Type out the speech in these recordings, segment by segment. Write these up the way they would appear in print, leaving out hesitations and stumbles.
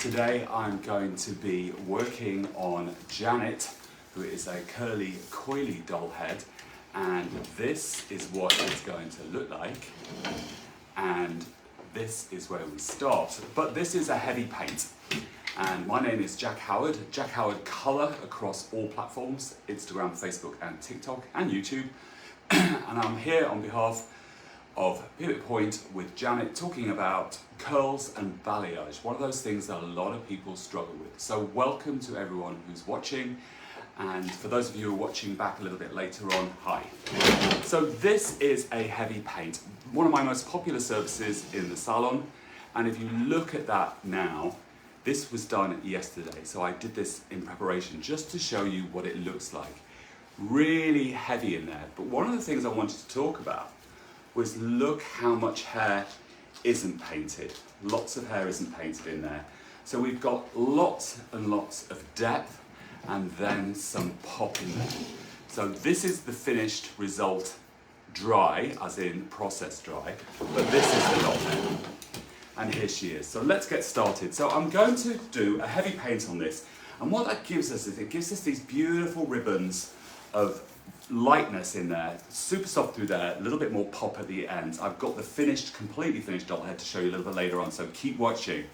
Today I'm going to be working on Janet, who is a curly, coily doll head, and this is what it's going to look like, and this is where we start. But this is a heavy paint, and my name is Jack Howard Colour across all platforms, Instagram, Facebook and TikTok and YouTube, and I'm here on behalf of Pivot Point with Janet, talking about curls and balayage, one of those things that a lot of people struggle with. So welcome to everyone who's watching, and for those of you who are watching back a little bit later on, hi. So this is a heavy paint, one of my most popular services in the salon, and if you look at that now, this was done yesterday, so I did this in preparation just to show you what it looks like. Really heavy in there, but one of the things I wanted to talk about was look how much hair isn't painted. Lots of hair isn't painted in there. So we've got lots and lots of depth and then some pop in there. So this is the finished result dry, as in process dry, but this is the doll head. And here she is. So let's get started. So I'm going to do a heavy paint on this, and what that gives us is it gives us these beautiful ribbons of lightness in there, super soft through there, a little bit more pop at the ends. I've got the finished, completely finished doll head to show you a little bit later on, so keep watching.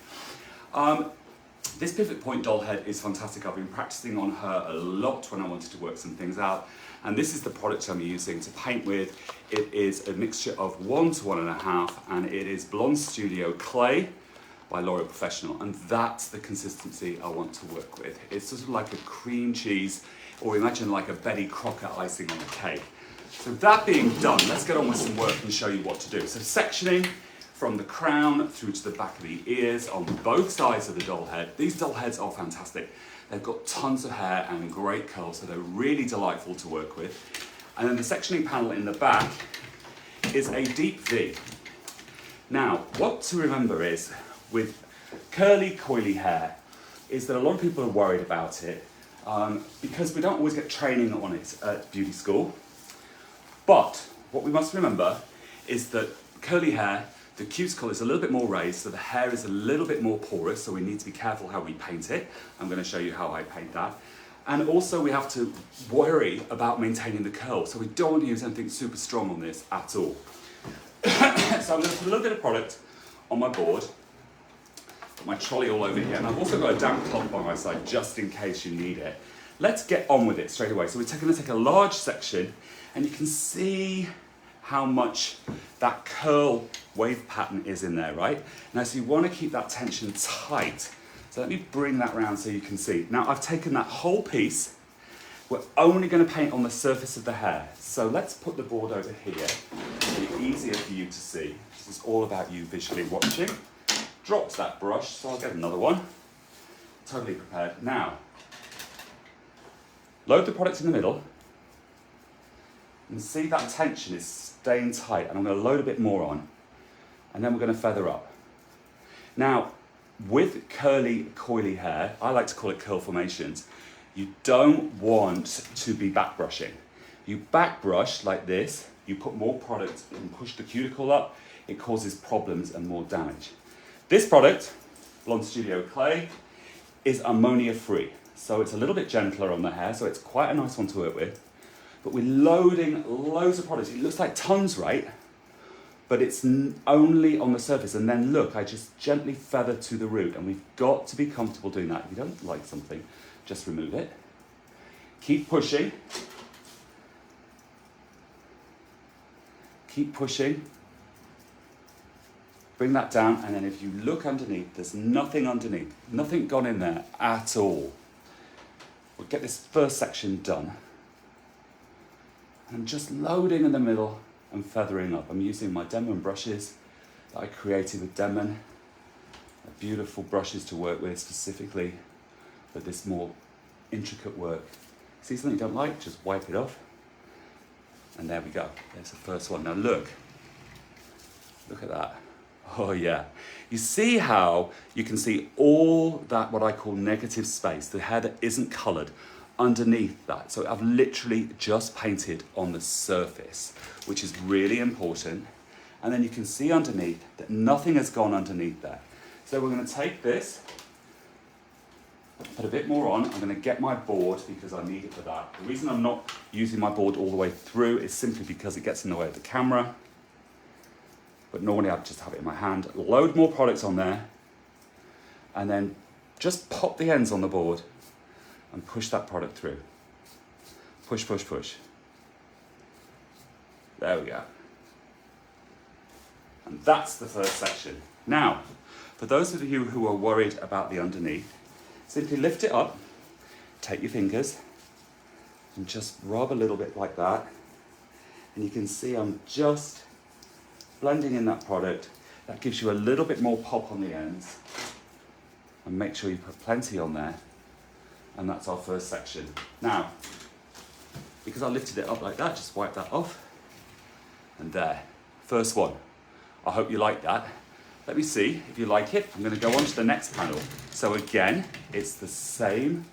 This Pivot Point doll head is fantastic. I've been practicing on her a lot when I wanted to work some things out, and this is the product I'm using to paint with. It is a mixture of 1 to 1.5, and it is Blonde Studio Clay by L'Oreal Professional, and that's the consistency I want to work with. It's sort of like a cream cheese, or imagine like a Betty Crocker icing on a cake. So that being done, let's get on with some work and show you what to do. So sectioning from the crown through to the back of the ears on both sides of the doll head. These doll heads are fantastic. They've got tons of hair and great curls, so they're really delightful to work with. And then the sectioning panel in the back is a deep V. Now, what to remember is, with curly, coily hair, is that a lot of people are worried about it because we don't always get training on it at beauty school. But what we must remember is that curly hair, the cuticle is a little bit more raised, so the hair is a little bit more porous, so we need to be careful how we paint it. I'm going to show you how I paint that. And also we have to worry about maintaining the curl, so we don't want to use anything super strong on this at all. So I'm going to put a little bit of product on my board, got my trolley all over here, and I've also got a damp cloth by my side just in case you need it. Let's get on with it straight away. So we're going to take a large section, and you can see how much that curl wave pattern is in there, right? Now, so you want to keep that tension tight. So let me bring that round so you can see. Now, I've taken that whole piece. We're only going to paint on the surface of the hair. So let's put the board over here. It'll be easier for you to see. This is all about you visually watching. Dropped that brush, so I'll get another one. Totally prepared. Now, load the product in the middle. And see that tension is staying tight, and I'm going to load a bit more on, and then we're going to feather up. Now, with curly, coily hair, I like to call it curl formations, you don't want to be back brushing. You back brush like this, you put more product and push the cuticle up, it causes problems and more damage. This product, Blonde Studio Clay, is ammonia free, so it's a little bit gentler on the hair, so it's quite a nice one to work with. But we're loading loads of products. It looks like tons, right? But it's only on the surface. And then look, I just gently feather to the root, and we've got to be comfortable doing that. If you don't like something, just remove it. Keep pushing. Keep pushing. Bring that down, and then if you look underneath, there's nothing underneath. Nothing gone in there at all. We'll get this first section done. I'm just loading in the middle and feathering up. I'm using my Denman brushes that I created with Denman. They're beautiful brushes to work with specifically for this more intricate work. See something you don't like, just wipe it off. And there we go, there's the first one. Now look at that. Oh yeah. You see how you can see all that, what I call negative space, the hair that isn't colored, underneath that. So I've literally just painted on the surface, which is really important. And then you can see underneath that nothing has gone underneath there. So we're going to take this Put a bit more on. I'm going to get my board because I need it for that. The reason I'm not using my board all the way through is simply because it gets in the way of the camera. But normally I'd just have it in my hand. Load more products on there. And then just pop the ends on the board and push that product through. Push, push, push. There we go. And that's the first section. Now, for those of you who are worried about the underneath, simply lift it up, take your fingers, and just rub a little bit like that. And you can see I'm just blending in that product. That gives you a little bit more pop on the ends. And make sure you put plenty on there. And that's our first section. Now, because I lifted it up like that, just wipe that off. And there, first one. I hope you like that. Let me see if you like it. I'm going to go on to the next panel. So again, it's the same.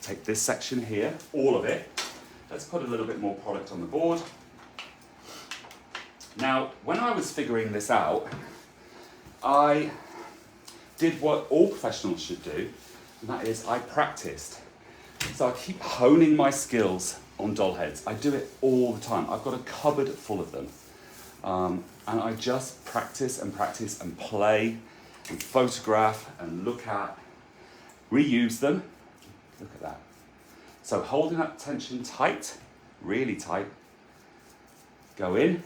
Take this section here, all of it. Let's put a little bit more product on the board. Now, when I was figuring this out, I did what all professionals should do, and that is I practiced. So I keep honing my skills on doll heads. I do it all the time. I've got a cupboard full of them. And I just practice and play and photograph and look at, reuse them. Look at that. So holding that tension tight, really tight. Go in.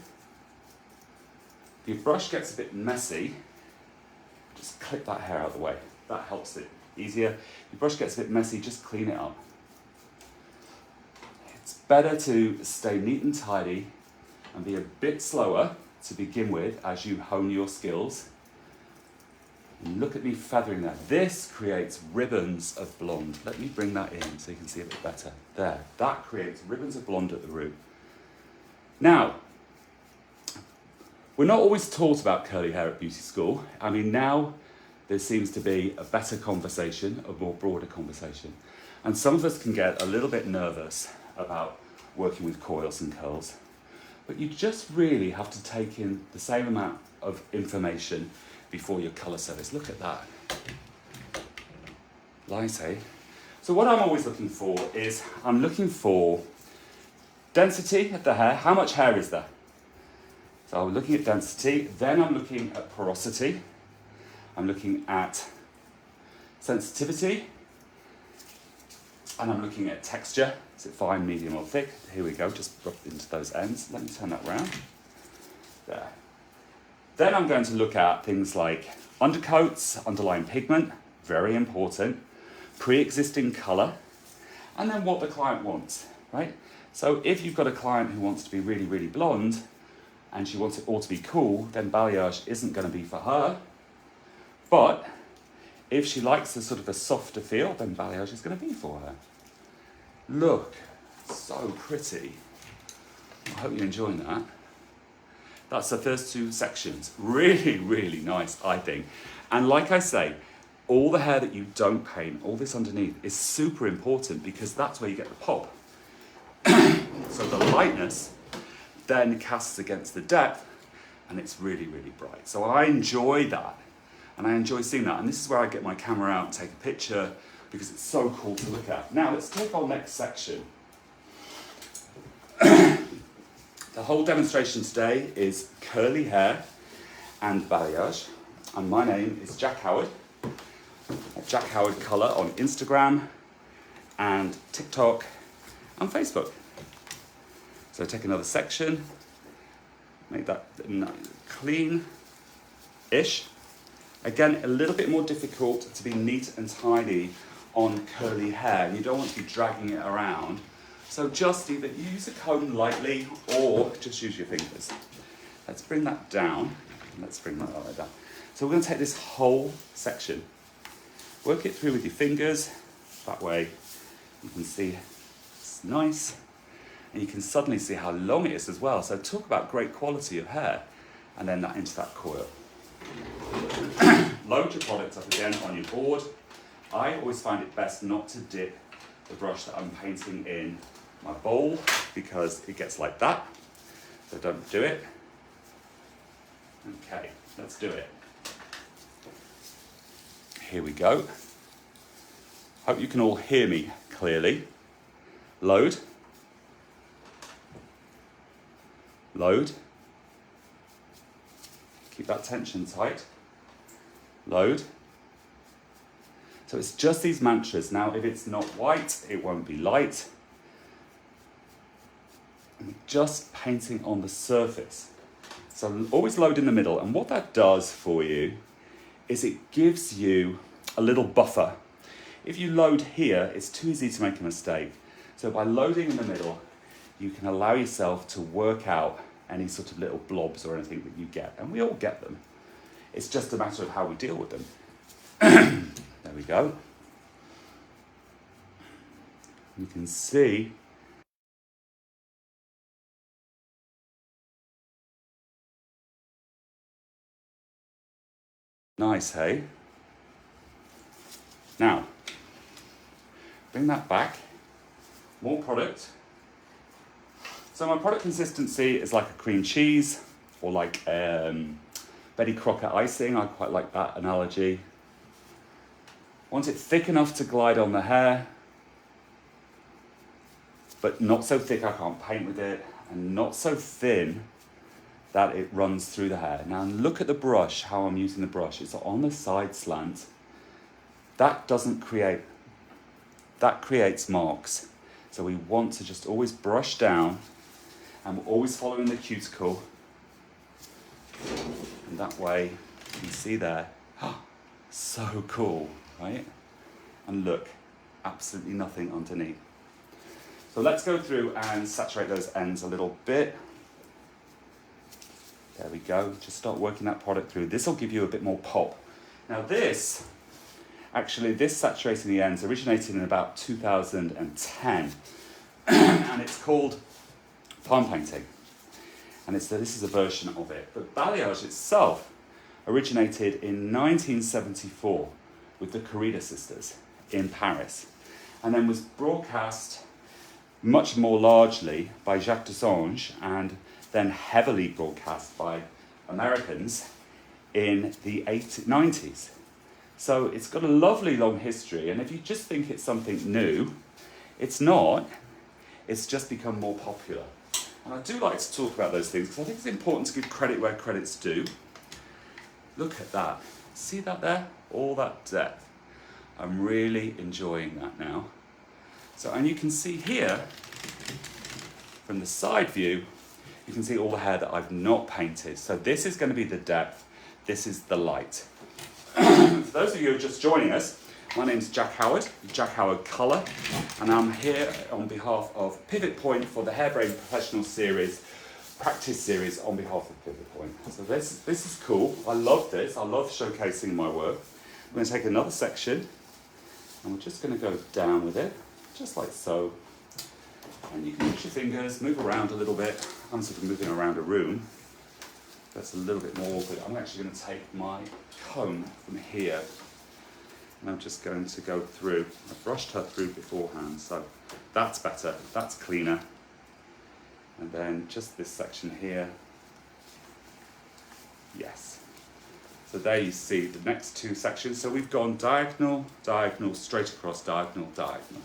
If your brush gets a bit messy, just clip that hair out of the way. That helps it easier. If your brush gets a bit messy, just clean it up. It's better to stay neat and tidy and be a bit slower to begin with as you hone your skills. And look at me feathering that. This creates ribbons of blonde. Let me bring that in so you can see a bit better. There, that creates ribbons of blonde at the root. Now, we're not always taught about curly hair at beauty school. I mean, now there seems to be a better conversation, a more broader conversation. And some of us can get a little bit nervous about working with coils and curls. But you just really have to take in the same amount of information before your colour service. Look at that. Light, eh? So what I'm always looking for is, I'm looking for density of the hair. How much hair is there? So I'm looking at density, then I'm looking at porosity. I'm looking at sensitivity. And I'm looking at texture. Is it fine, medium or thick? Here we go, just rub into those ends. Let me turn that round. There. Then I'm going to look at things like undercoats, underlying pigment, very important, pre-existing colour, and then what the client wants, right? So if you've got a client who wants to be really, really blonde, and she wants it all to be cool, then balayage isn't going to be for her. But if she likes a sort of a softer feel, then balayage is going to be for her. Look, so pretty. I hope you're enjoying that. That's the first two sections. Really, really nice, I think. And like I say, all the hair that you don't paint, all this underneath, is super important because that's where you get the pop. So the lightness then casts against the depth, and it's really, really bright. So I enjoy that, and I enjoy seeing that. And this is where I get my camera out and take a picture, because it's so cool to look at. Now let's take our next section. The whole demonstration today is curly hair and balayage, and my name is Jack Howard. Jack Howard Colour on Instagram and TikTok and Facebook. So take another section, make that clean-ish. Again, a little bit more difficult to be neat and tidy on curly hair. You don't want to be dragging it around. So just either use a comb lightly or just use your fingers. Let's bring that down. Let's bring that like that. So we're going to take this whole section, work it through with your fingers. That way you can see it's nice. And you can suddenly see how long it is as well. So talk about great quality of hair. And then that into that coil. Load your product up again on your board. I always find it best not to dip the brush that I'm painting in my bowl because it gets like that. So don't do it. Okay, let's do it. Here we go. Hope you can all hear me clearly. Load. Load. Keep that tension tight. Load. So it's just these mantras. Now, if it's not white, it won't be light. And just painting on the surface. So always load in the middle. And what that does for you is it gives you a little buffer. If you load here, it's too easy to make a mistake. So by loading in the middle, you can allow yourself to work out any sort of little blobs or anything that you get. And we all get them. It's just a matter of how we deal with them. There we go. You can see nice, hey? Now, bring that back. More product. So my product consistency is like a cream cheese or like Betty Crocker icing. I quite like that analogy. Want it thick enough to glide on the hair, but not so thick I can't paint with it, and not so thin that it runs through the hair. Now look at the brush, how I'm using the brush. It's on the side slant. That creates marks. So we want to just always brush down, and we're always following the cuticle. And that way, you can see there, so cool, right? And look, absolutely nothing underneath. So let's go through and saturate those ends a little bit. There we go, just start working that product through. This will give you a bit more pop. Now this saturating the ends originated in about 2010. And it's called palm painting. And this is a version of it. But balayage itself originated in 1974 with the Corrida sisters in Paris. And then was broadcast much more largely by Jacques Dessange and then heavily broadcast by Americans in the 90s. So it's got a lovely long history, and if you just think it's something new, it's not. It's just become more popular. And I do like to talk about those things because I think it's important to give credit where credit's due. Look at that. See that there? All that depth. I'm really enjoying that now. So, and you can see here, from the side view, you can see all the hair that I've not painted. So this is going to be the depth, this is the light. For those of you who are just joining us, my name's Jack Howard, Jack Howard Colour, and I'm here on behalf of Pivot Point for the Hairbrain Professional Series, practice series on behalf of Pivot Point. So this is cool, I love this, I love showcasing my work. I'm going to take another section, and we're just going to go down with it, just like so. And you can use your fingers, move around a little bit. I'm sort of moving around a room. That's a little bit more awkward. I'm actually going to take my comb from here, and I'm just going to go through. I brushed her through beforehand, so that's better, that's cleaner. And then just this section here. Yes. So there you see the next two sections. So we've gone diagonal, diagonal, straight across, diagonal, diagonal.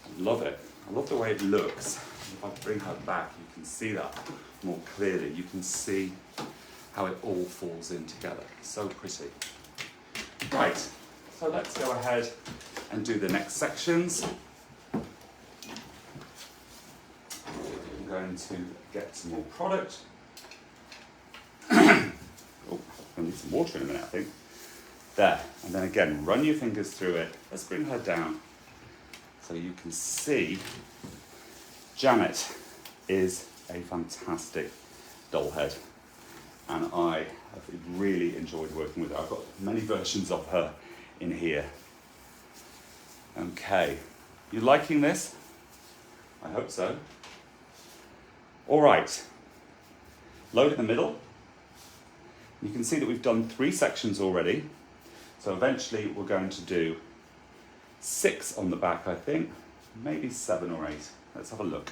I love it. I love the way it looks. If I bring her back, you can see that more clearly. You can see how it all falls in together. So pretty. Right, so let's go ahead and do the next sections. I'm going to get some more product. Oh, I need some water in a minute, I think. There, and then again, run your fingers through it. Let's bring her down. So you can see Janet is a fantastic doll head, and I have really enjoyed working with her. I've got many versions of her in here. Okay, you liking this? I hope so. All right, load in the middle. You can see that we've done 3 sections already, so eventually we're going to do 6 on the back, I think, maybe 7 or 8. Let's have a look.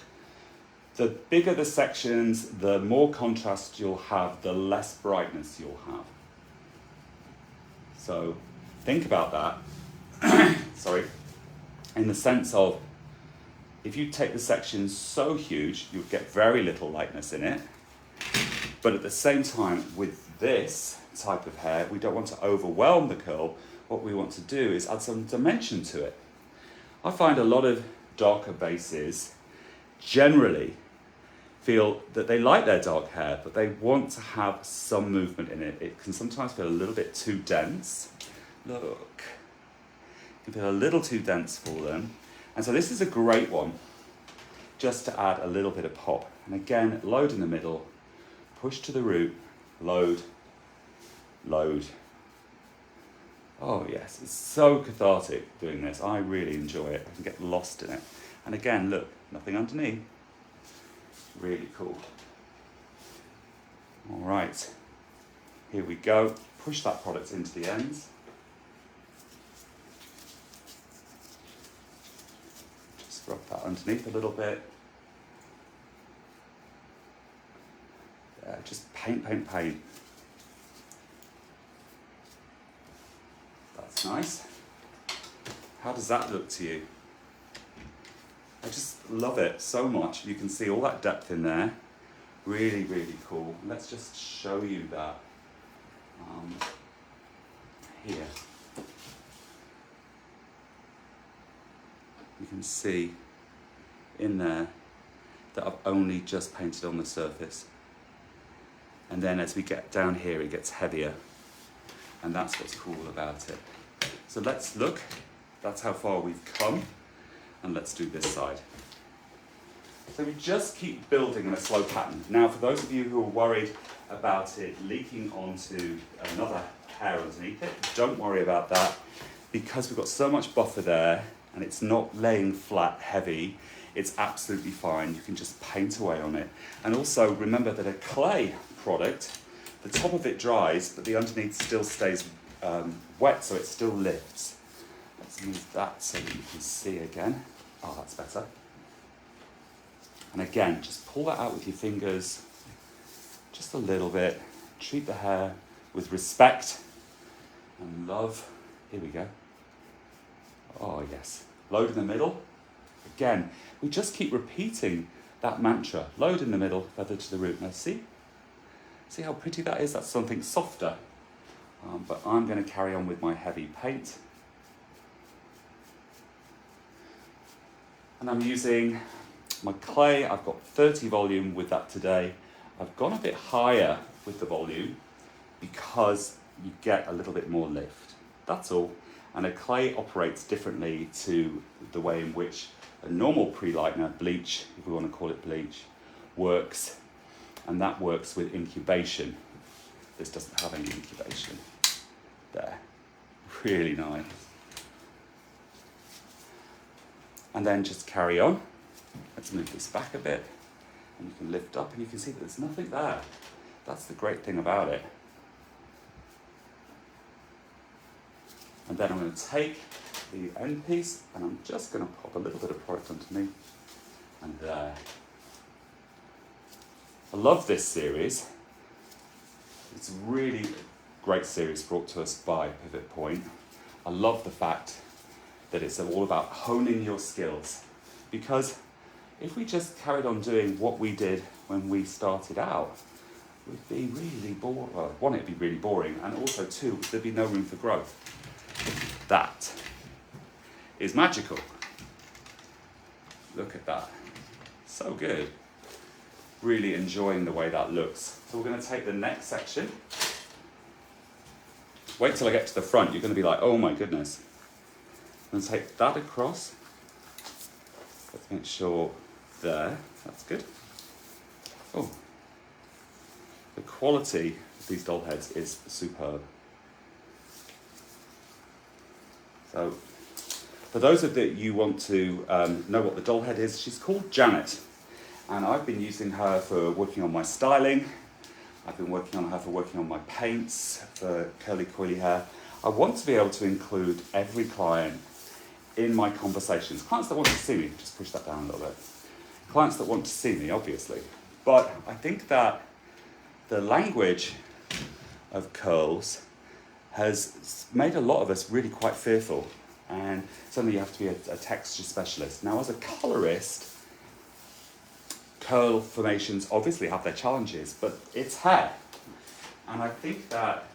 The bigger the sections, the more contrast you'll have, the less brightness you'll have. So think about that. Sorry. in the sense of, if you take the section so huge, you would get very little lightness in it. But at the same time, with this type of hair, we don't want to overwhelm the curl. What we want to do is add some dimension to it. I find a lot of darker bases generally feel that they like their dark hair, but they want to have some movement in it. It can sometimes feel a little bit too dense. Look, it can feel a little too dense for them. And so this is a great one just to add a little bit of pop. And again, load in the middle, push to the root, load, load. Oh yes, it's so cathartic doing this. I really enjoy it. I can get lost in it. And again, look, nothing underneath. Really cool. All right, here we go. Push that product into the ends. Just rub that underneath a little bit. Just paint, paint, paint. That's nice. How does that look to you? I just love it so much. You can see all that depth in there. Really, really cool. Let's just show you that here. You can see in there that I've only just painted on the surface. And then as we get down here, it gets heavier. And that's what's cool about it. So let's look. That's how far we've come. And let's do this side. So we just keep building in a slow pattern. Now, for those of you who are worried about it leaking onto another hair underneath it, don't worry about that, because we've got so much buffer there and it's not laying flat heavy. It's absolutely fine. You can just paint away on it. And also remember that a clay product, the top of it dries, but the underneath still stays wet, so it still lifts. Let's move that so that you can see again. Oh, that's better. And again, just pull that out with your fingers, just a little bit. Treat the hair with respect and love. Here we go. Oh yes, load in the middle. Again, we just keep repeating that mantra. Load in the middle, feather to the root. Now see how pretty that is? That's something softer. But I'm going to carry on with my heavy paint. And I'm using my clay. I've got 30 volume with that today. I've gone a bit higher with the volume because you get a little bit more lift. That's all. And a clay operates differently to the way in which a normal pre-lightener, bleach, if we want to call it bleach, works. And that works with incubation. This doesn't have any incubation. There. Really nice. And then just carry on. Let's move this back a bit. And you can lift up and you can see that there's nothing there. That's the great thing about it. And then I'm going to take the end piece and I'm just going to pop a little bit of product underneath. And there. I love this series. It's a really great series brought to us by Pivot Point. I love the fact that it's all about honing your skills, because if we just carried on doing what we did when we started out, it would be really boring. Well, one, it'd be really boring, and also two, there'd be no room for growth. That is magical. Look at that. So good. Really enjoying the way that looks. So we're going to take the next section. Wait till I get to the front. You're going to be like, oh my goodness. I'm going to take that across. Let's make sure there. That's good. Oh. The quality of these doll heads is superb. So, for those of you who want to know what the doll head is, she's called Janet. And I've been using her for working on my styling. I've been working on her for working on my paints, for curly coily hair. I want to be able to include every client in my conversations. Clients that want to see me, just push that down a little bit. Clients that want to see me, obviously. But I think that the language of curls has made a lot of us really quite fearful. And suddenly you have to be a texture specialist. Now, as a colorist, curl formations obviously have their challenges, but it's hair. And I think that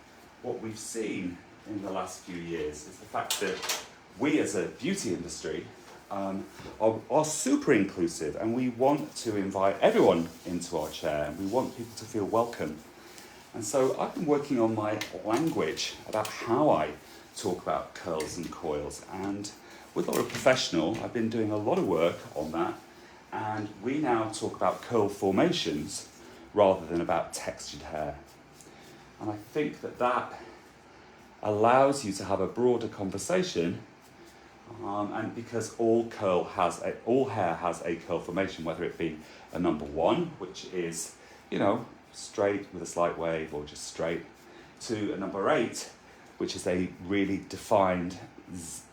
what we've seen in the last few years is the fact that we as a beauty industry are super inclusive, and we want to invite everyone into our chair, and we want people to feel welcome. And so I've been working on my language about how I talk about curls and coils, and with Laura Professional I've been doing a lot of work on that, and we now talk about curl formations rather than about textured hair. And I think that that allows you to have a broader conversation, and because all hair has a curl formation, whether it be a number 1, which is, you know, straight with a slight wave or just straight, to a number 8, which is a really defined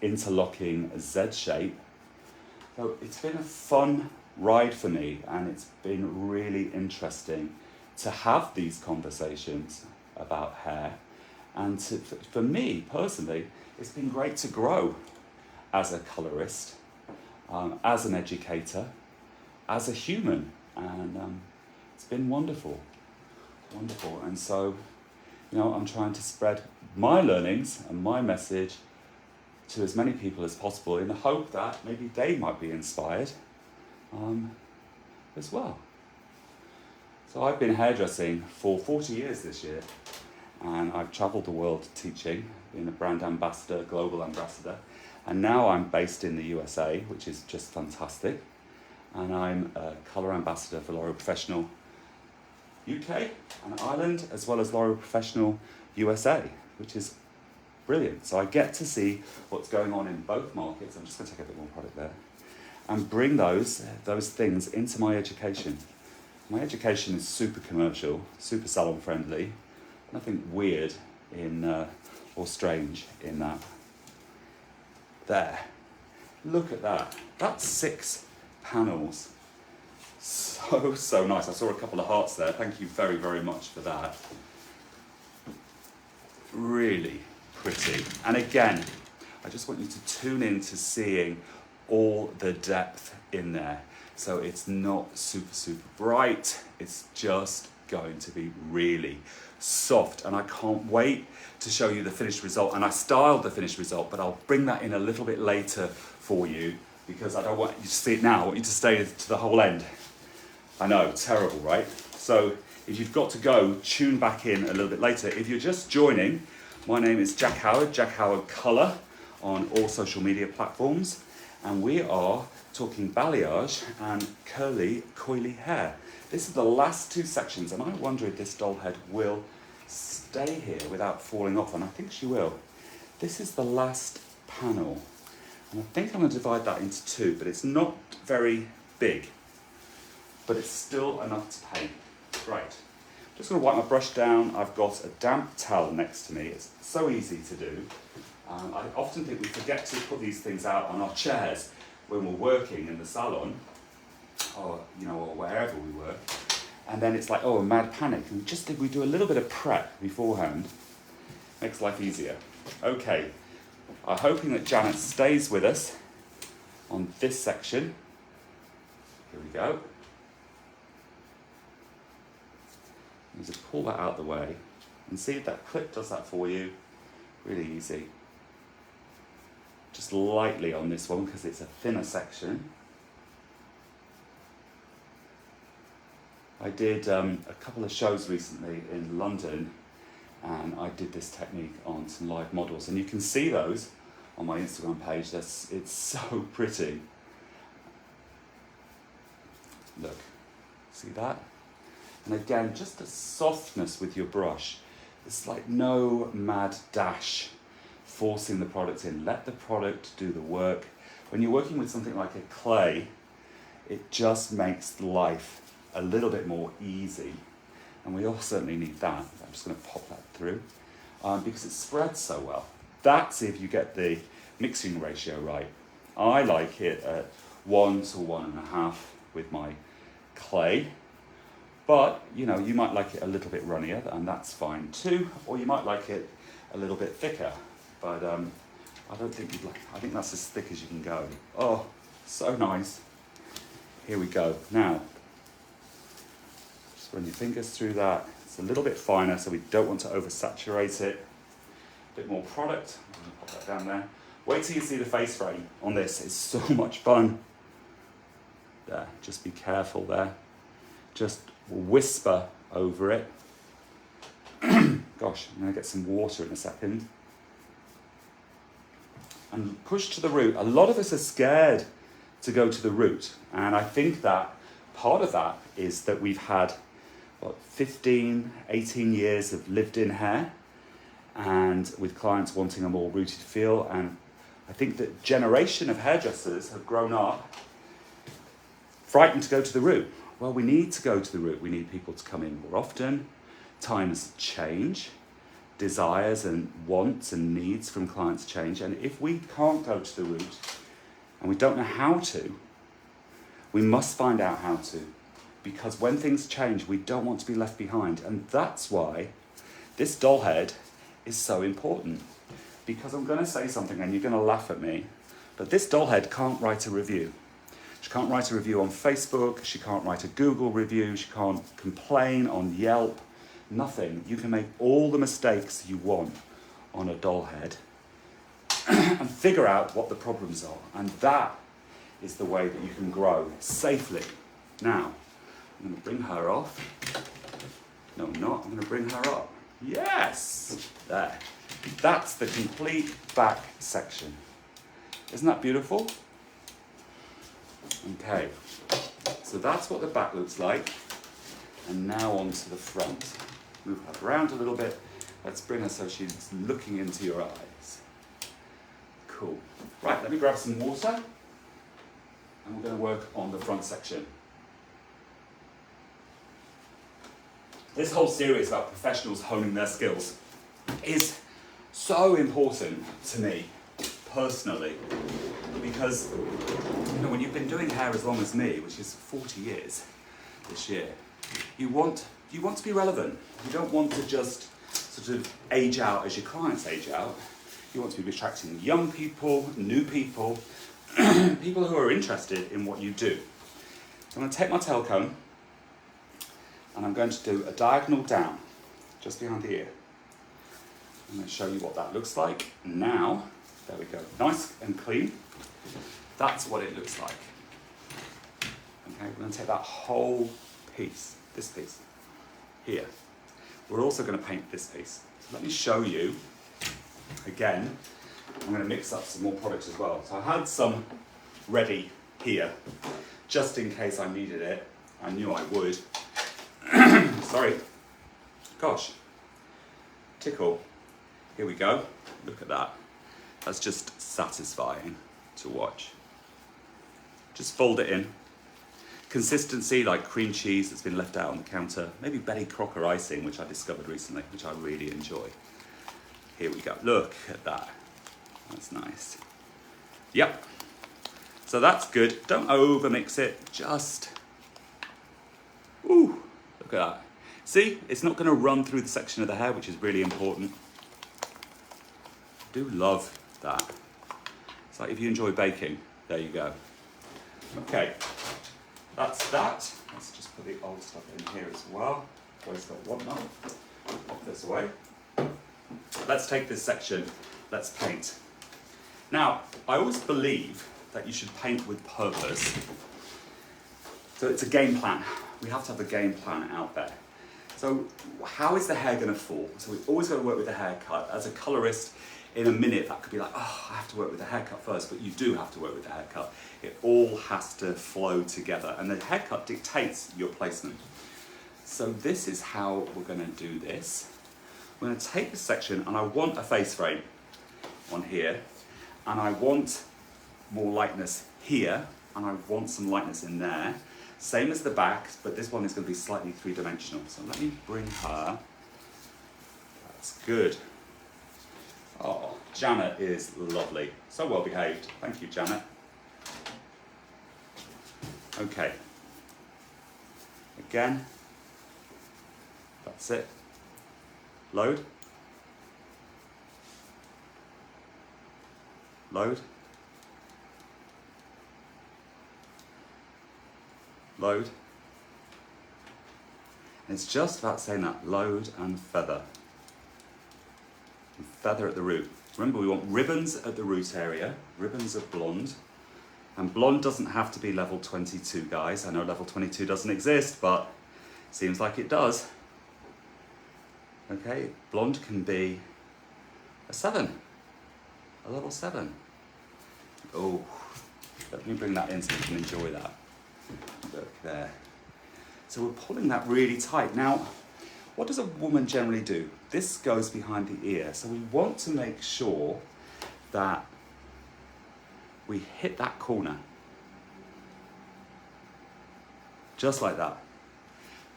interlocking Z shape. So it's been a fun ride for me, and it's been really interesting to have these conversations about hair. And for me personally, it's been great to grow as a colorist, as an educator, as a human, and it's been wonderful. And so, you know, I'm trying to spread my learnings and my message to as many people as possible, in the hope that maybe they might be inspired as well. So I've been hairdressing for 40 years this year, and I've travelled the world teaching, being a brand ambassador, global ambassador, and now I'm based in the USA, which is just fantastic, and I'm a colour ambassador for L'Oreal Professional UK and Ireland, as well as L'Oreal Professional USA, which is brilliant. So I get to see what's going on in both markets. I'm just going to take a bit more product there, and bring those things into my education. My education is super commercial, super salon friendly, nothing weird or strange in that. There, look at that. That's 6 panels. So nice. I saw a couple of hearts there. Thank you very, very much for that. Really pretty. And again, I just want you to tune in to seeing all the depth in there. So it's not super bright. It's just going to be really soft, and I can't wait to show you the finished result. And I styled the finished result, but I'll bring that in a little bit later for you, because I don't want you to see it now. I want you to stay to the whole end. I know, terrible, right? So if you've got to go, tune back in a little bit later. If you're just joining, my name is Jack Howard Colour on all social media platforms, and we are talking balayage and curly, coily hair. This is the last 2 sections, and I wonder if this doll head will stay here without falling off, and I think she will. This is the last panel, and I think I'm going to divide that into 2, but it's not very big, but it's still enough to paint. Right, just going to wipe my brush down. I've got a damp towel next to me. It's so easy to do. I often think we forget to put these things out on our chairs when we're working in the salon, or wherever we work, and then it's like, oh, a mad panic. And just if we do a little bit of prep beforehand, makes life easier. Okay, I'm hoping that Janet stays with us on this section. Here we go. You just pull that out of the way and see if that clip does that for you. Really easy. Just lightly on this one because it's a thinner section. I did a couple of shows recently in London, and I did this technique on some live models, and you can see those on my Instagram page. It's so pretty. Look, see that? And again, just a softness with your brush. It's like no mad dash forcing the product in. Let the product do the work. When you're working with something like a clay, it just makes life a little bit more easy, and we all certainly need that. I'm just going to pop that through because it spreads so well. That's if you get the mixing ratio right. I like it at 1 to 1.5 with my clay, but you might like it a little bit runnier, and that's fine too, or you might like it a little bit thicker, but I don't think you'd like, I think that's as thick as you can go. Oh, so nice. Here we go. Now, just run your fingers through that. It's a little bit finer, so we don't want to oversaturate it. A bit more product. I'm going to pop that down there. Wait till you see the face frame on this. It's so much fun. There, just be careful there. Just whisper over it. Gosh, I'm going to get some water in a second. And push to the root. A lot of us are scared to go to the root. And I think that part of that is that we've had, 15, 18 years of lived-in hair, and with clients wanting a more rooted feel. And I think that generation of hairdressers have grown up frightened to go to the root. Well, we need to go to the root. We need people to come in more often. Times change. Desires and wants and needs from clients change. And if we can't go to the root and we don't know how to, we must find out how to. Because when things change, we don't want to be left behind. And that's why this doll head is so important. Because I'm going to say something and you're going to laugh at me, but this doll head can't write a review. She can't write a review on Facebook. She can't write a Google review. She can't complain on Yelp. Nothing. You can make all the mistakes you want on a doll head and figure out what the problems are. And that is the way that you can grow safely. Now, I'm going to bring her off. No, I'm not. I'm going to bring her up. Yes! There. That's the complete back section. Isn't that beautiful? Okay. So that's what the back looks like. And now onto the front. Move her around a little bit. Let's bring her so she's looking into your eyes. Cool. Right, let me grab some water. And we're going to work on the front section. This whole series about professionals honing their skills is so important to me, personally. Because, when you've been doing hair as long as me, which is 40 years this year, you want to be relevant. You don't want to just sort of age out as your clients age out. You want to be attracting young people, new people, people who are interested in what you do. So I'm going to take my tail comb and I'm going to do a diagonal down, just behind the ear. I'm going to show you what that looks like. Now, there we go, nice and clean. That's what it looks like. Okay, we're going to take that whole piece, this piece, here. We're also going to paint this piece. So let me show you, again, I'm going to mix up some more products as well. So I had some ready here, just in case I needed it. I knew I would. Sorry. Gosh. Tickle. Here we go. Look at that. That's just satisfying to watch. Just fold it in. Consistency like cream cheese that's been left out on the counter. Maybe Betty Crocker icing, which I discovered recently, which I really enjoy. Here we go. Look at that. That's nice. Yep. So that's good. Don't over mix it. Just. Ooh. Look at that. See, it's not going to run through the section of the hair, which is really important. I do love that. It's like if you enjoy baking, there you go. Okay, that's that. Let's just put the old stuff in here as well. Always got one now. Pop this away. Let's take this section. Let's paint. Now, I always believe that you should paint with purpose. So it's a game plan. We have to have a game plan out there. So how is the hair going to fall? So we've always got to work with the haircut. As a colorist, in a minute that could be like, oh, I have to work with the haircut first, but you do have to work with the haircut. It all has to flow together, and the haircut dictates your placement. So this is how we're going to do this. We're going to take this section, and I want a face frame on here, and I want more lightness here, and I want some lightness in there. Same as the back, but this one is going to be slightly three-dimensional. So let me bring her. That's good. Oh, Janet is lovely. So well behaved. Thank you, Janet. Okay. Again. That's it. Load. load, load. And it's just about saying that, load and feather. And feather at the root. Remember, we want ribbons at the root area, ribbons of blonde. And blonde doesn't have to be level 22, guys. I know level 22 doesn't exist, but seems like it does. Okay, blonde can be a 7, a level 7. Oh, let me bring that in so you can enjoy that. Look there. So we're pulling that really tight. Now, what does a woman generally do? This goes behind the ear. So we want to make sure that we hit that corner. Just like that.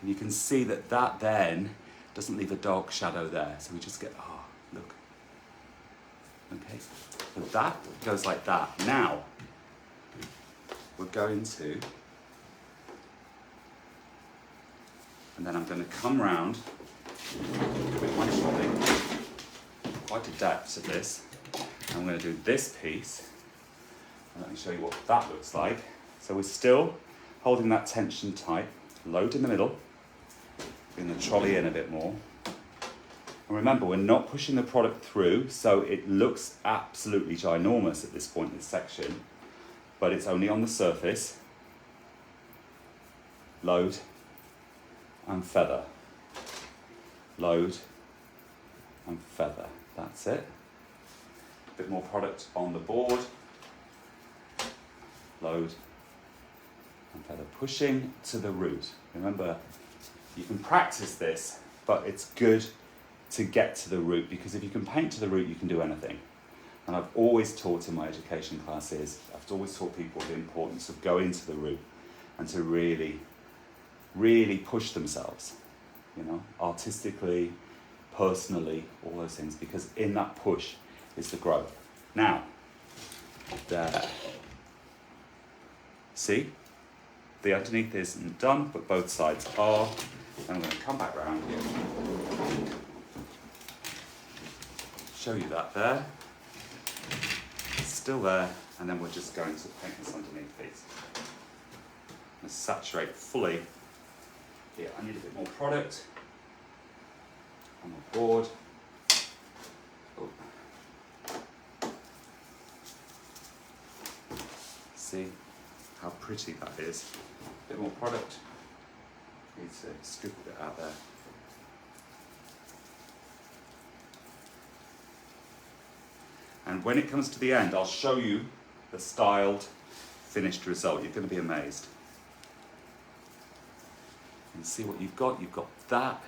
And you can see that that then doesn't leave a dark shadow there. So we just get, oh, look. Okay, so that goes like that. Now, we're going to, and then I'm going to come round with my trolley, quite a depth at this. And I'm going to do this piece, and let me show you what that looks like. So we're still holding that tension tight, load in the middle, bring the trolley in a bit more. And remember, we're not pushing the product through, so it looks absolutely ginormous at this point in this section, but it's only on the surface. Load and feather. Load and feather. That's it. A bit more product on the board. Load and feather. Pushing to the root. Remember, you can practice this, but it's good to get to the root, because if you can paint to the root, you can do anything. And I've always taught in my education classes, I've always taught people the importance of going to the root and to really, really push themselves, you know, artistically, personally, all those things, because in that push is the growth. Now, there. See? The underneath isn't done, but both sides are. And I'm going to come back round here. Show you that there. It's still there, and then we're just going to paint this underneath these. I'm going to saturate fully. Here, I need a bit more product on the board. Oh. See how pretty that is. A bit more product. Need to scoop a bit out there. And when it comes to the end, I'll show you the styled, finished result. You're going to be amazed. And see what you've got. You've got that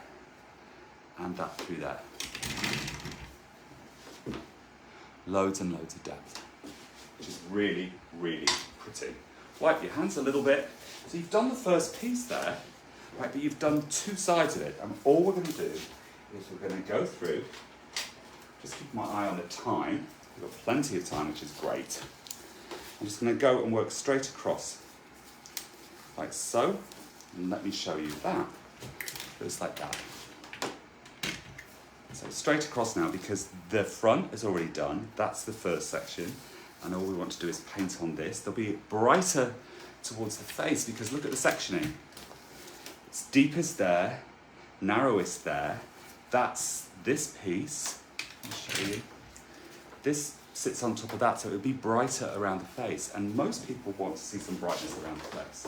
and that through there. Loads and loads of depth, which is really, really pretty. Wipe your hands a little bit. So you've done the first piece there, right? But you've done two sides of it. And all we're going to do is we're going to go through. Just keep my eye on the time. We've got plenty of time, which is great. I'm just going to go and work straight across, like so. And let me show you that. Just like that. So straight across now, because the front is already done. That's the first section. And all we want to do is paint on this. They'll be brighter towards the face, because look at the sectioning. It's deepest there, narrowest there. That's this piece. I'll show you. This sits on top of that, so it would be brighter around the face. And most people want to see some brightness around the face.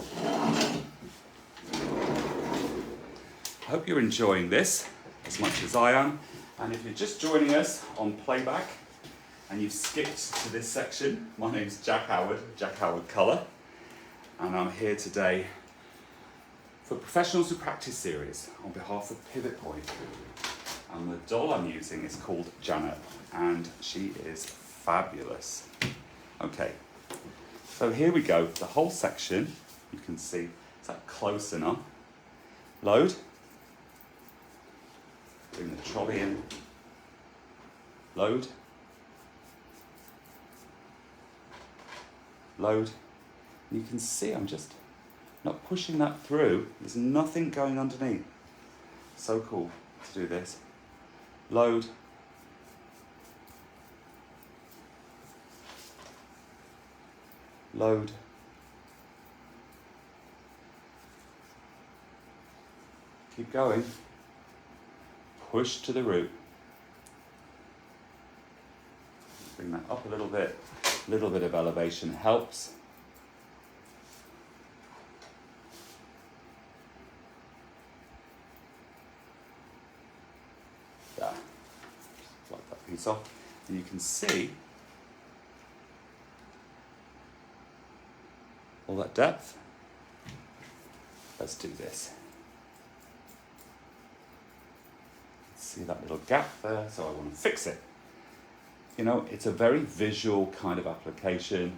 I hope you're enjoying this as much as I am. And if you're just joining us on playback and you've skipped to this section, my name's Jack Howard Colour, and I'm here today for Professionals Who Practice series on behalf of Pivot Point. And the doll I'm using is called Janet, and she is fabulous. Okay, so here we go. The whole section, you can see, is that close enough? Load. Bring the trolley in. Load. Load. And you can see I'm just not pushing that through. There's nothing going underneath. So cool to do this. Load. load. Keep going. Push to the root. Bring that up a little bit. A little bit of elevation helps. There. Just wipe that piece off. And you can see all that depth. Let's do this. See that little gap there, so I want to fix it. You know, it's a very visual kind of application.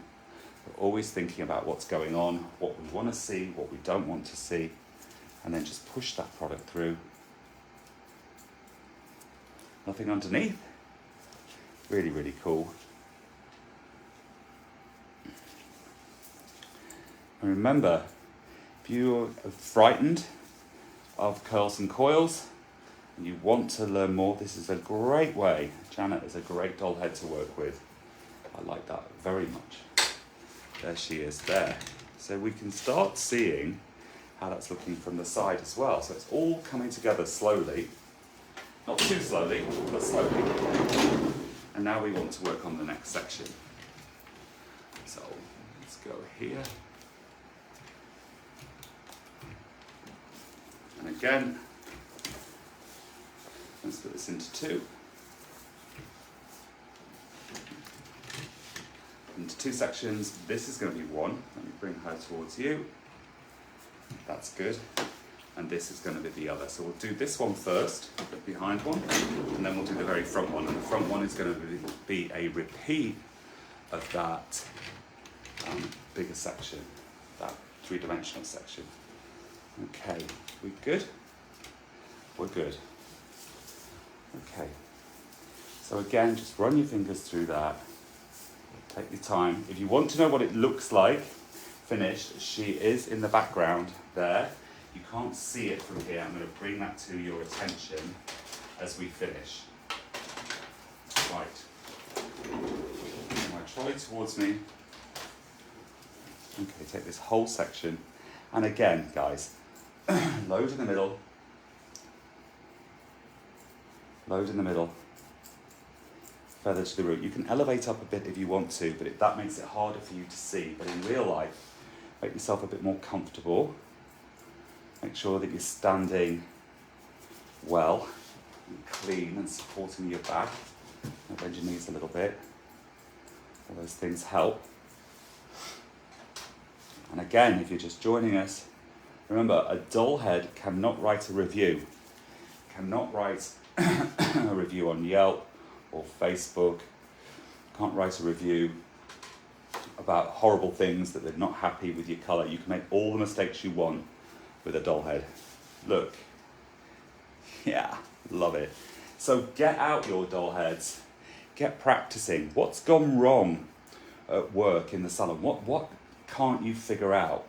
We're always thinking about what's going on, what we want to see, what we don't want to see, and then just push that product through. Nothing underneath. Really, really cool. And remember, if you're frightened of curls and coils, and you want to learn more, this is a great way. Janet is a great doll head to work with. I like that very much. There she is there. So we can start seeing how that's looking from the side as well. So it's all coming together slowly. Not too slowly, but slowly. And now we want to work on the next section. So let's go here. And again, let's split this into two. Into two sections. This is going to be one. Let me bring her towards you. That's good. And this is going to be the other. So we'll do this one first, the behind one, and then we'll do the very front one. And the front one is going to be a repeat of that bigger section, that three-dimensional section. Okay, we good? We're good. Okay, so again, just run your fingers through that. Take your time. If you want to know what it looks like finished, she is in the background there. You can't see it from here. I'm going to bring that to your attention as we finish. Right. Now trolley towards me. Okay, take this whole section. And again, guys, load in the middle. Load in the middle. Feather to the root. You can elevate up a bit if you want to, but that makes it harder for you to see. But in real life, make yourself a bit more comfortable. Make sure that you're standing well and clean and supporting your back. Bend your knees a little bit. All those things help. And again, if you're just joining us, remember, a doll head cannot write a review. Cannot write a review on Yelp or Facebook. Can't write a review about horrible things that they're not happy with your colour. You can make all the mistakes you want with a doll head. Look. Yeah, love it. So get out your doll heads. Get practicing. What's gone wrong at work in the salon? What can't you figure out?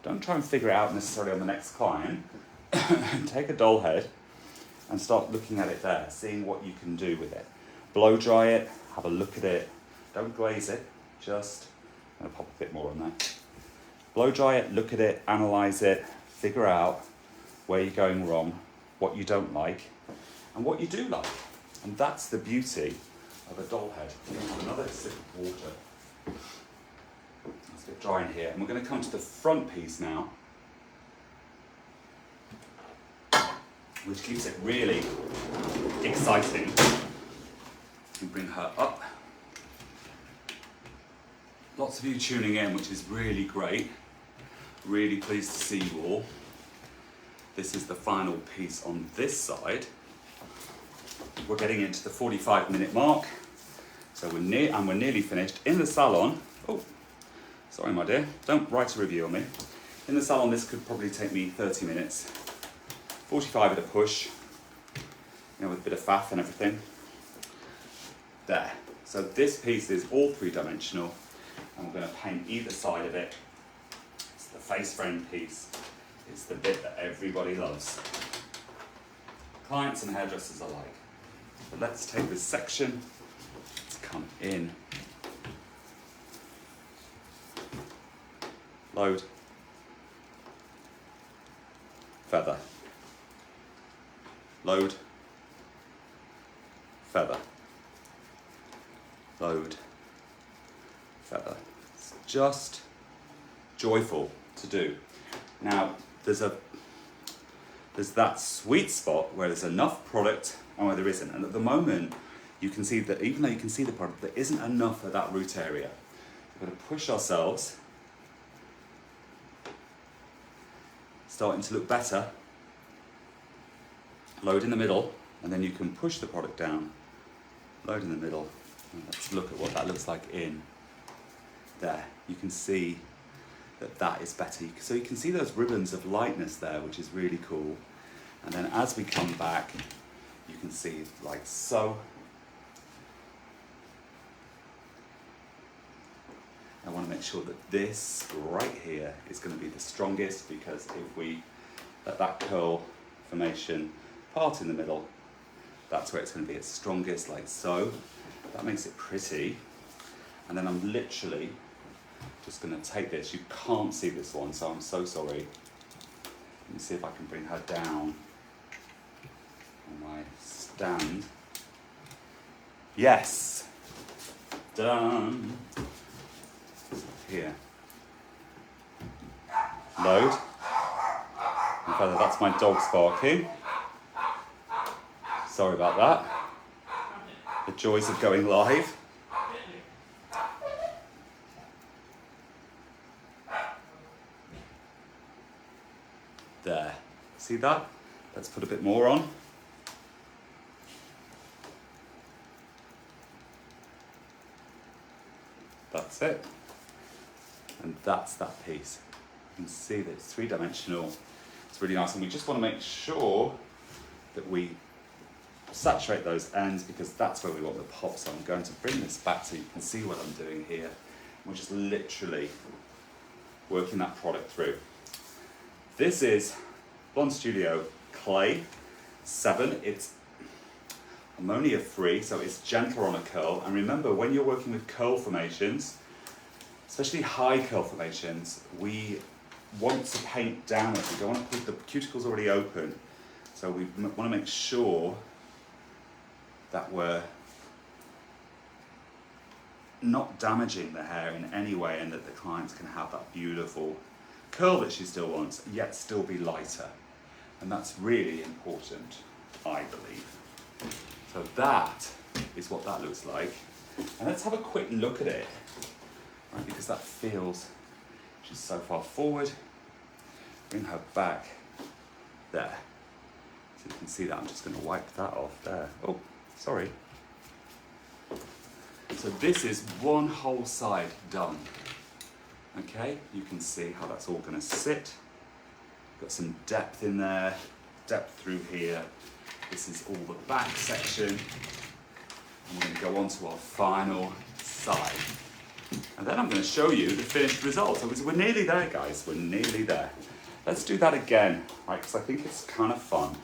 Don't try and figure it out necessarily on the next client. Take a doll head and start looking at it there, seeing what you can do with it. Blow dry it, have a look at it. Don't glaze it, just, I'm gonna pop a bit more on there. Blow dry it, look at it, analyze it, figure out where you're going wrong, what you don't like, and what you do like. And that's the beauty of a doll head. Another sip of water. Let's get dry in here. And we're going to come to the front piece now, which keeps it really exciting. You bring her up. Lots of you tuning in, which is really great. Really pleased to see you all. This is the final piece on this side. We're getting into the 45-minute mark. So we're nearly finished. In the salon, oh, sorry my dear, don't write a review on me. In the salon, this could probably take me 30 minutes. 45 at a push, you know, with a bit of faff and everything. There. So this piece is all three-dimensional, and we're going to paint either side of it. It's the face frame piece. It's the bit that everybody loves. Clients and hairdressers alike. But let's take this section. Let's come in. load, feather, load, feather, load, feather. It's just joyful to do. Now, there's that sweet spot where there's enough product and where there isn't. And at the moment, you can see that even though you can see the product, there isn't enough at that root area. We're going to push ourselves, starting to look better. Load in the middle, and then you can push the product down. Load in the middle, and let's look at what that looks like in there. You can see that is better. So you can see those ribbons of lightness there, which is really cool. And then as we come back, you can see like so. I want to make sure that this right here is going to be the strongest, because if we let that curl formation part in the middle, that's where it's going to be its strongest, like so. That makes it pretty. And then I'm literally just going to take this. You can't see this one, so I'm so sorry. Let me see if I can bring her down on my stand. Yes! Done! Here. Load. In fact, that's my dog barking. Sorry about that. The joys of going live. There. See that? Let's put a bit more on. That's it. And that's that piece. You can see that it's three-dimensional. It's really nice, and we just want to make sure that we saturate those ends, because that's where we want the pop. So I'm going to bring this back so you can see what I'm doing here. We're just literally working that product through. This is Blonde Studio Clay 7. It's ammonia-free, so it's gentler on a curl. And remember, when you're working with curl formations, especially high curl formations, we want to paint downwards. We don't want to put the cuticles already open. So we want to make sure that we're not damaging the hair in any way, and that the clients can have that beautiful curl that she still wants, yet still be lighter. And that's really important, I believe. So that is what that looks like. And let's have a quick look at it, right, because that feels, she's so far forward. Bring her back there. So you can see that. I'm just going to wipe that off there. Oh, sorry. So this is one whole side done. Okay, you can see how that's all going to sit. Got some depth in there, depth through here. This is all the back section. And we're going to go on to our final side. And then I'm going to show you the finished result. So we're nearly there, guys. We're nearly there. Let's do that again, right? Because I think it's kind of fun.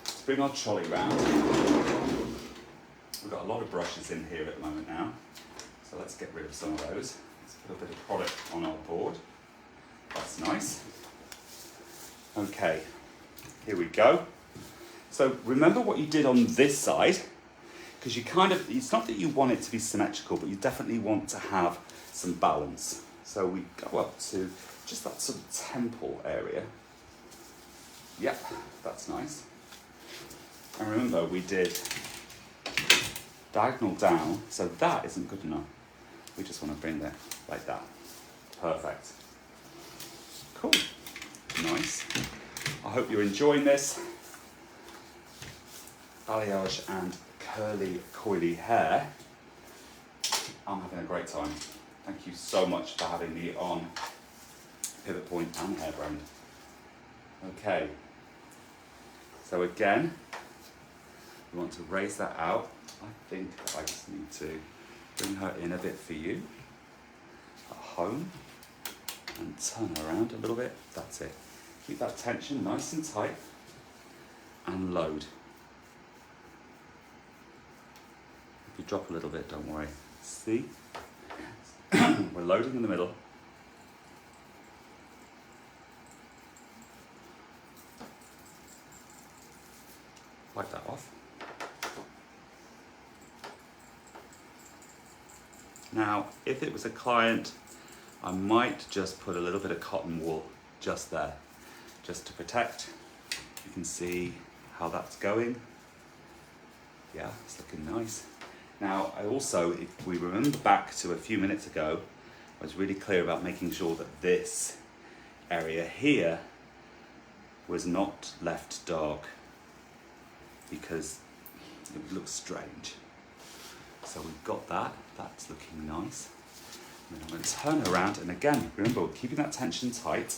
Let's bring our trolley round. We've got a lot of brushes in here at the moment now. So let's get rid of some of those. Let's put a bit of product on our board. That's nice. Okay, here we go. So remember what you did on this side, because you it's not that you want it to be symmetrical, but you definitely want to have some balance. So we go up to just that sort of temple area. Yep, that's nice. And remember, we did diagonal down, so that isn't good enough. We just want to bring that like that. Perfect. Cool. Nice. I hope you're enjoying this. Balayage and curly, coily hair. I'm having a great time. Thank you so much for having me on Pivot Point and Hair Brand. Okay. So again, we want to raise that out. I think that I just need to bring her in a bit for you at home and turn her around a little bit. That's it. Keep that tension nice and tight and load. If you drop a little bit, don't worry. See? We're loading in the middle. If it was a client, I might just put a little bit of cotton wool just there, just to protect. You can see how that's going. Yeah, it's looking nice. Now, I also, if we remember back to a few minutes ago, I was really clear about making sure that this area here was not left dark because it would look strange. So we've got that, that's looking nice. And then I'm going to turn around, and again, remember, we're keeping that tension tight.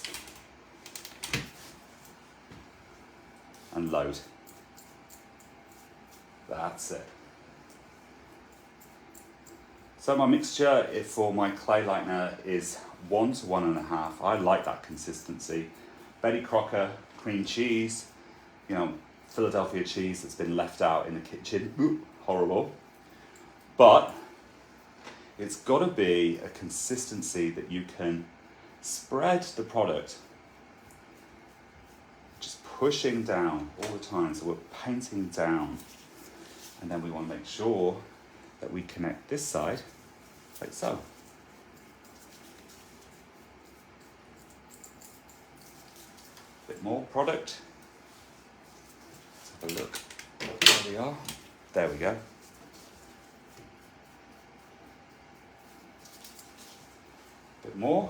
And load. That's it. So my mixture for my clay lightener is 1 to 1.5. I like that consistency. Betty Crocker cream cheese, you know, Philadelphia cheese that's been left out in the kitchen. Ooh, horrible. But it's got to be a consistency that you can spread the product, just pushing down all the time. So we're painting down, and then we want to make sure that we connect this side like so. Bit more product. Let's have a look. There we are. There we go. Bit more.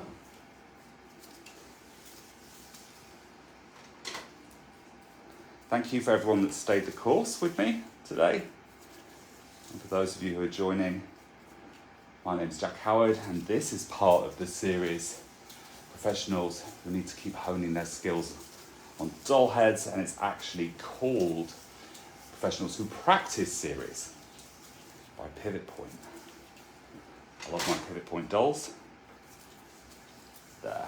Thank you for everyone that stayed the course with me today. And for those of you who are joining, my name's Jack Howard, and this is part of the series Professionals who need to keep honing their skills on doll heads, and it's actually called Professionals Who Practice series by Pivot Point. I love my Pivot Point dolls. There.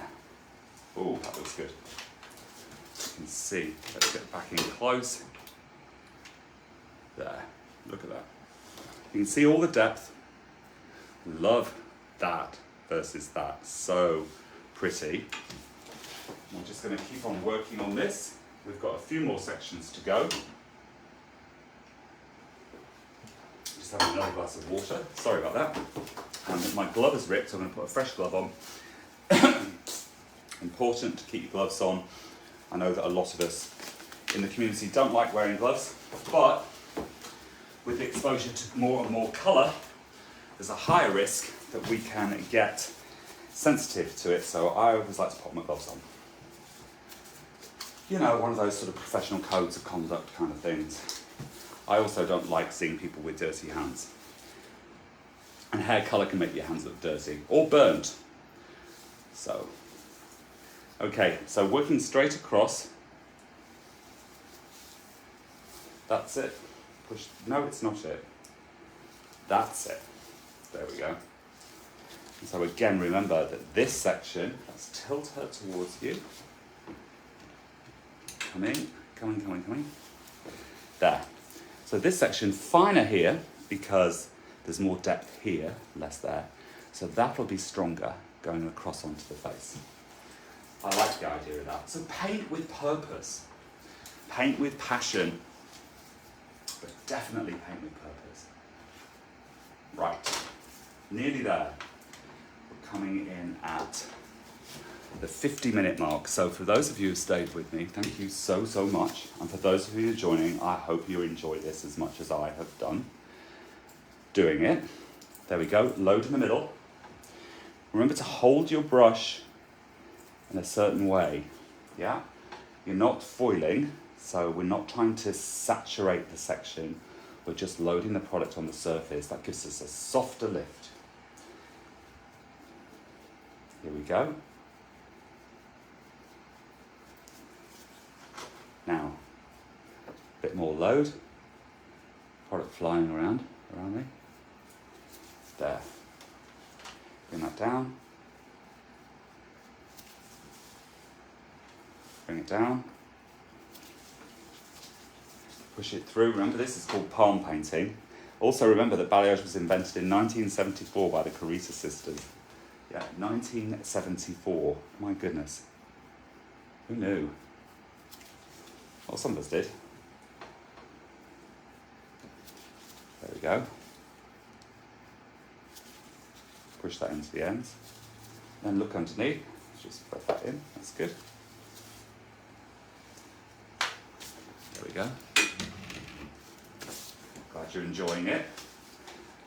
Oh, that looks good. You can see. Let's get back in close. There. Look at that. You can see all the depth. Love that versus that. So pretty. We're just going to keep on working on this. We've got a few more sections to go. Just have another glass of water. Sorry about that. And my glove is ripped, so I'm going to put a fresh glove on. Important to keep your gloves on. I know that a lot of us in the community don't like wearing gloves, but with the exposure to more and more colour, there's a higher risk that we can get sensitive to it, so I always like to pop my gloves on. You know, one of those sort of professional codes of conduct kind of things. I also don't like seeing people with dirty hands. And hair colour can make your hands look dirty, or burnt. So, okay, so working straight across. That's it. Push, no, it's not it. That's it. There we go. And so again, remember that this section, let's tilt her towards you. Coming. There. So this section, finer here, because there's more depth here, less there. So that'll be stronger going across onto the face. I like the idea of that. So paint with purpose. Paint with passion. But definitely paint with purpose. Right. Nearly there. We're coming in at the 50-minute mark. So for those of you who stayed with me, thank you so, so much. And for those of you who are joining, I hope you enjoy this as much as I have done doing it. There we go. Load in the middle. Remember to hold your brush in a certain way. Yeah? You're not foiling, so we're not trying to saturate the section. We're just loading the product on the surface. That gives us a softer lift. Here we go. Now, a bit more load. Product flying around me. There. Bring that down. Bring it down. Push it through. Remember, this is called palm painting. Also remember that balayage was invented in 1974 by the Carita sisters. Yeah, 1974. My goodness. Who knew? Well, some of us did. There we go. push that into the ends. Then look underneath, just put that in, that's good. There we go. Glad you're enjoying it.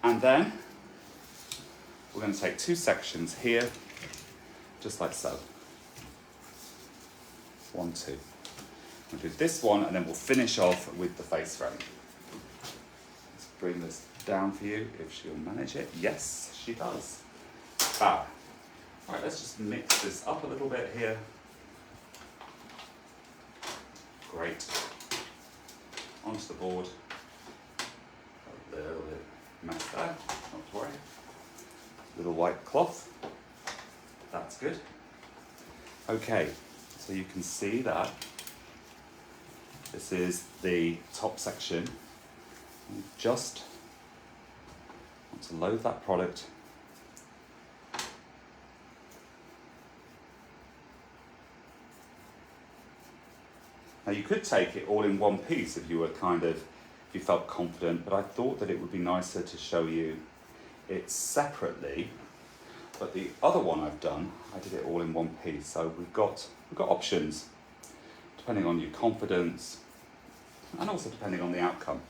And then we're going to take 2 sections here, just like so. 1, 2. We'll do this one and then we'll finish off with the face frame. Let's bring this down for you if she'll manage it. Yes, she does. Fab. All right, let's just mix this up a little bit here. Great. Onto the board. A little bit mess there, not to worry. Little white cloth. That's good. Okay, so you can see that this is the top section. You just want to load that product. Now you could take it all in one piece if you were if you felt confident, but I thought that it would be nicer to show you it separately. But the other one I've done, I did it all in one piece. So we've got options, depending on your confidence, and also depending on the outcome.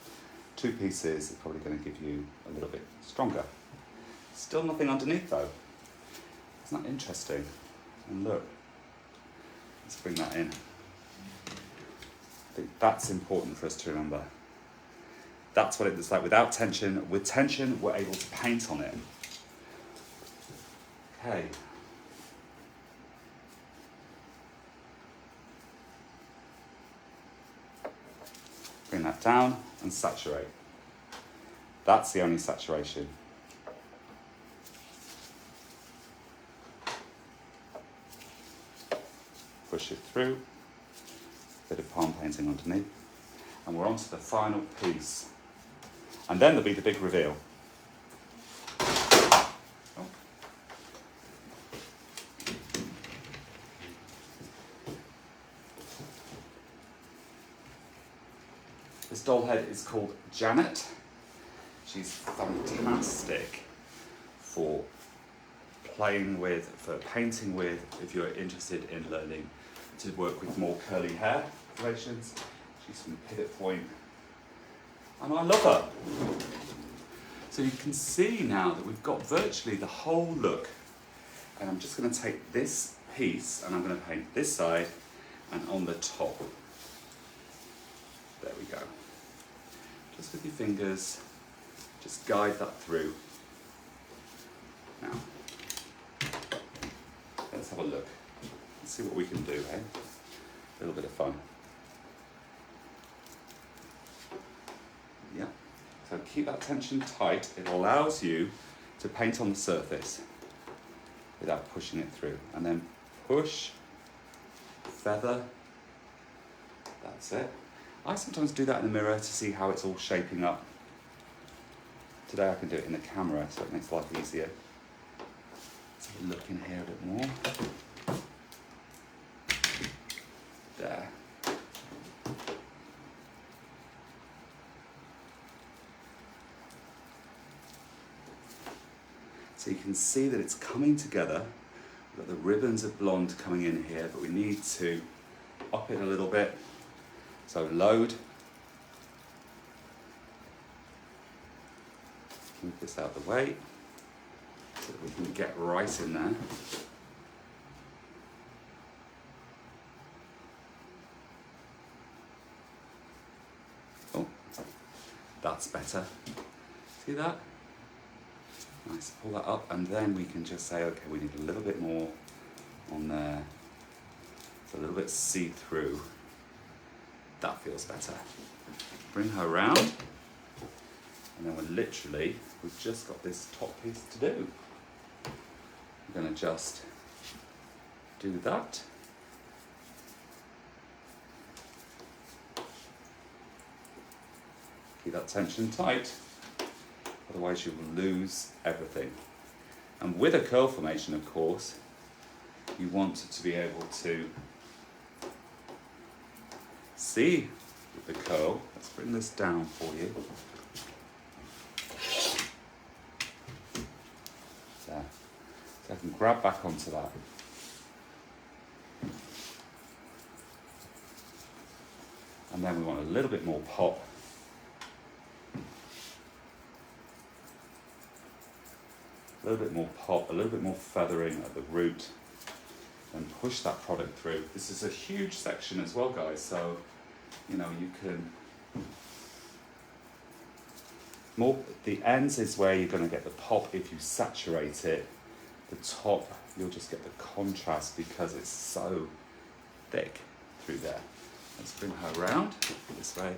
2 pieces is probably going to give you a little bit stronger. Still nothing underneath though. Isn't that interesting? And look, let's bring that in. I think that's important for us to remember. That's what it looks like without tension. With tension, we're able to paint on it. Okay. Bring that down and saturate. That's the only saturation. Push it through. Bit of palm painting underneath. And we're on to the final piece. And then there'll be the big reveal. Oh. This doll head is called Janet. She's fantastic for playing with, for painting with, if you're interested in learning to work with more curly hair operations. She's from Pivot Point, and I love her. So you can see now that we've got virtually the whole look, and I'm just going to take this piece and I'm going to paint this side and on the top. There we go. Just with your fingers, just guide that through. Now, let's have a look. Let's see what we can do, eh? A little bit of fun. Yeah. So keep that tension tight. It allows you to paint on the surface without pushing it through. And then push, feather. That's it. I sometimes do that in the mirror to see how it's all shaping up. Today I can do it in the camera, so it makes life easier. Let's have a look in here a bit more. There. So you can see that it's coming together. We've got the ribbons of blonde coming in here, but we need to up it a little bit. So load. Move this out of the way so that we can get right in there. Oh, that's better. See that? Nice, pull that up, and then we can just say, okay, we need a little bit more on there. It's a little bit see-through. That feels better. Bring her around, and then we've just got this top piece to do. We're going to just do that. Keep that tension tight, otherwise you will lose everything. And with a curl formation, of course, you want to be able to see with the curl. Let's bring this down for you. There. So I can grab back onto that. And then we want a little bit more pop. A little bit more pop, a little bit more feathering at the root, and push that product through. This is a huge section as well, guys, so you know you can more. The ends is where you're going to get the pop if you saturate it. The top, you'll just get the contrast because it's so thick through there. Let's bring her around this way.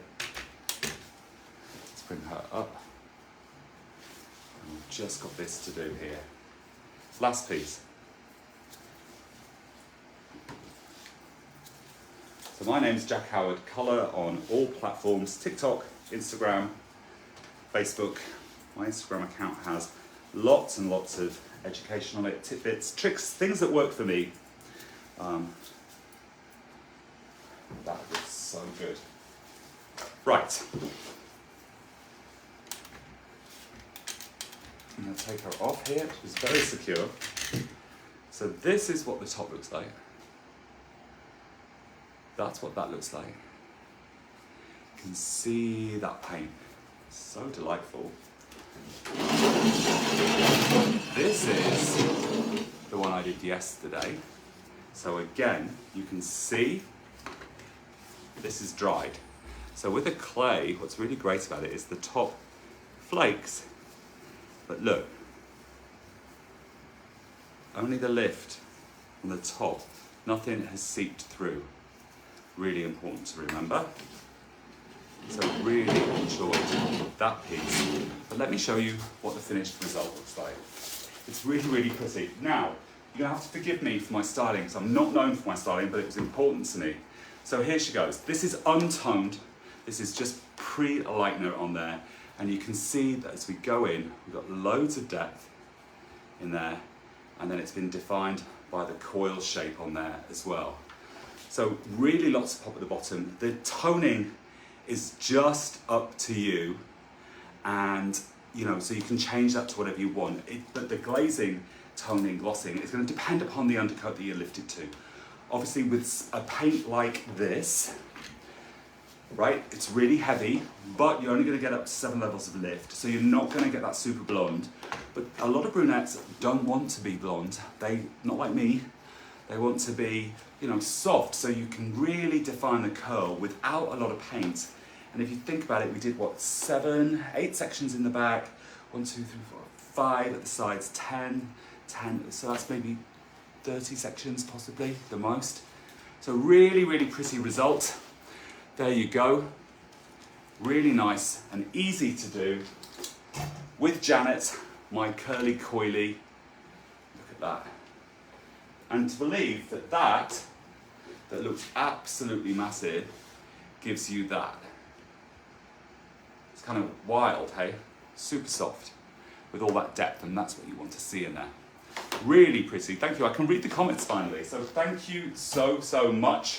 Let's bring her up. And we've just got this to do here. Last piece. So my name's Jack Howard, colour on all platforms, TikTok, Instagram, Facebook. My Instagram account has lots and lots of education on it, tidbits, tricks, things that work for me. That was so good. Right. I'm going to take her off here. She's very secure. So this is what the top looks like. That's what that looks like. You can see that paint. So delightful. This is the one I did yesterday. So again, you can see this is dried. So with the clay, what's really great about it is the top flakes. But look, only the lift on the top, nothing has seeped through. Really important to remember. So really enjoyed that piece. But let me show you what the finished result looks like. It's really, really pretty. Now, you're gonna have to forgive me for my styling, because I'm not known for my styling, but it was important to me. So here she goes. This is untoned. This is just pre-lightener on there. And you can see that as we go in, we've got loads of depth in there. And then it's been defined by the coil shape on there as well. So really lots of pop at the bottom. The toning is just up to you. And you know, so you can change that to whatever you want. But the glazing, toning, glossing is going to depend upon the undercoat that you lift it to. Obviously with a paint like this, right, it's really heavy, but you're only going to get up to 7 levels of lift, so you're not going to get that super blonde. But a lot of brunettes don't want to be blonde. They, not like me, they want to be, you know, soft, so you can really define the curl without a lot of paint. And if you think about it, we did what, 8 sections in the back, 1, 2, 3, 4, 5 at the sides, 10, so that's maybe 30 sections possibly, the most. So really, really pretty result. There you go. Really nice and easy to do with Janet, my curly coily. Look at that. And to believe that that looks absolutely massive gives you that. It's kind of wild, hey? Super soft with all that depth, and that's what you want to see in there. Really pretty. Thank you. I can read the comments finally. So thank you so, so much.